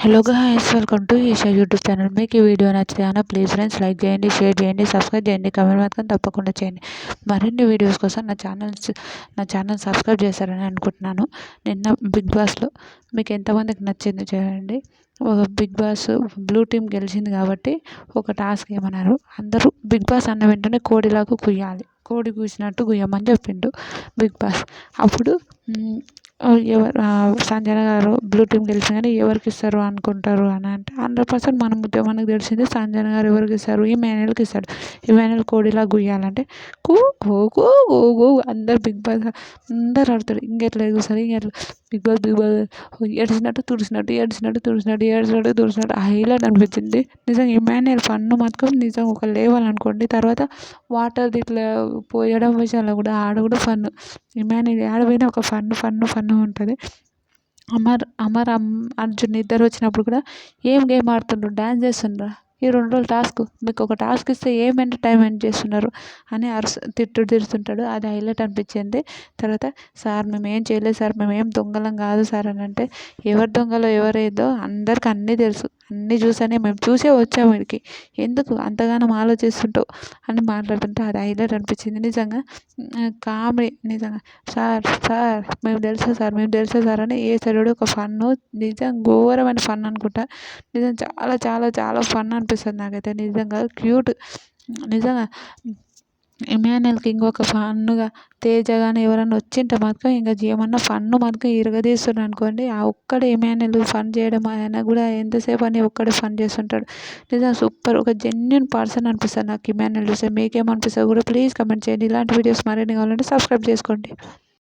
Hello guys, welcome to Eesha YouTube channel. మీకు ఈ వీడియో నచ్చితే ప్లీజ్ ఫ్రెండ్స్ లైక్ చేయండి, షేర్ చేయండి, సబ్స్క్రైబ్ చేయండి, కామెంట్ మాత్రం తప్పకుండా చేయండి. మరిన్ని వీడియోస్ కోసం నా ఛానల్ సబ్స్క్రైబ్ చేశారని అనుకుంటున్నాను. నిన్న బిగ్ బాస్లో మీకు ఎంతమందికి నచ్చింది చేయండి. బిగ్ బాస్ బ్లూ టీమ్ గెలిచింది కాబట్టి ఒక టాస్క్ ఏమన్నారు, అందరూ బిగ్ బాస్ అన్న వెంటనే కోడిలాగా కుయ్యాలి, కోడి కూసినట్టు కుయ్యమని చెప్పిండు బిగ్ బాస్. అప్పుడు ఎవరు సంజన గారు బ్లూ టీమ్ గెలిచింది కానీ ఎవరికి ఇస్తారు అనుకుంటారు అని అంటే 100% మనకు తెలిసింది సంజన గారు ఎవరికి ఇస్తారు, ఇమాన్యుయల్కి ఇస్తాడు. ఇమాన్యుయల్ కోడిలా గుయ్యాలంటే కూ కూ కూ కూ కూ అందరు బిగ్ బాస్ అందరు ఆడతారు. ఇంకెట్లా ఎగుస్తారు, ఇంకెట్లా బిగ్ బాస్ ఏడ్చినట్టు తుడిచినట్టు హైలైట్ అనిపించింది నిజంగా. ఇమాన్యుయల్ ఫన్ మాత్రం నిజంగా ఒక లెవెల్ అనుకోండి. తర్వాత వాటర్ ఇట్లా పోయడం విషయంలో కూడా ఆడ కూడా ఫన్. ఇమాన్యుయల్ ఆడపోయినా ఒక ఫన్ ఉంటుంది. అర్జున్ ఇద్దరు వచ్చినప్పుడు కూడా ఏం గేమ్ ఆడుతుండ్రు, డ్యాన్స్ చేస్తుండ్రా, ఈ 2 రోజులు టాస్క్ మీకు ఒక టాస్క్ ఇస్తే ఏం ఎంటర్టైన్మెంట్ చేస్తున్నారు అని తిడుతుంటాడు. అది హైలైట్ అనిపించింది. తర్వాత సార్ మేము ఏం చేయలేదు సార్, మేము ఏం దొంగలం కాదు సార్ అని అంటే, ఎవరు దొంగలో ఎవరేదో అందరికి అన్నీ తెలుసు, అన్నీ చూసానే మేము చూసే వచ్చాము వీడికి, ఎందుకు అంతగానం ఆలోచిస్తుంటావు అని మాట్లాడుతుంటే అది హైలైట్ అనిపించింది నిజంగా. కామెడీ నిజంగా. సార్ మేము తెలుసా సార్ అని ఏ సరుడు ఒక ఫన్ను, నిజం ఘోరమైన ఫన్ అనుకుంటా. నిజం చాలా చాలా చాలా ఫన్ అనిపిస్తుంది నాకైతే నిజంగా. క్యూట్ నిజంగా. ఇమాన్యుయల్కి ఇంకొక ఫన్నుగా తేజ కానీ ఎవరైనా వచ్చింటే మాత్రం ఇంకా ఏమన్నా ఫన్ను మాత్రం ఇరగదీస్తున్నారు అనుకోండి. ఆ ఒక్కడే ఇమాన్యుయల్ ఫన్ చేయడం ఆయన కూడా ఎంతసేపు అని ఒక్కడే ఫన్ చేస్తుంటాడు. నిజంగా సూపర్, ఒక జెన్యున్ పర్సన్ అనిపిస్తుంది నాకు ఇమాన్యుయల్ చూస్తే. మీకేమనిపిస్తుంది కూడా ప్లీజ్ కమెంట్ చేయండి. ఇలాంటి వీడియోస్ మరిన్ని కావాలంటే సబ్స్క్రైబ్ చేసుకోండి.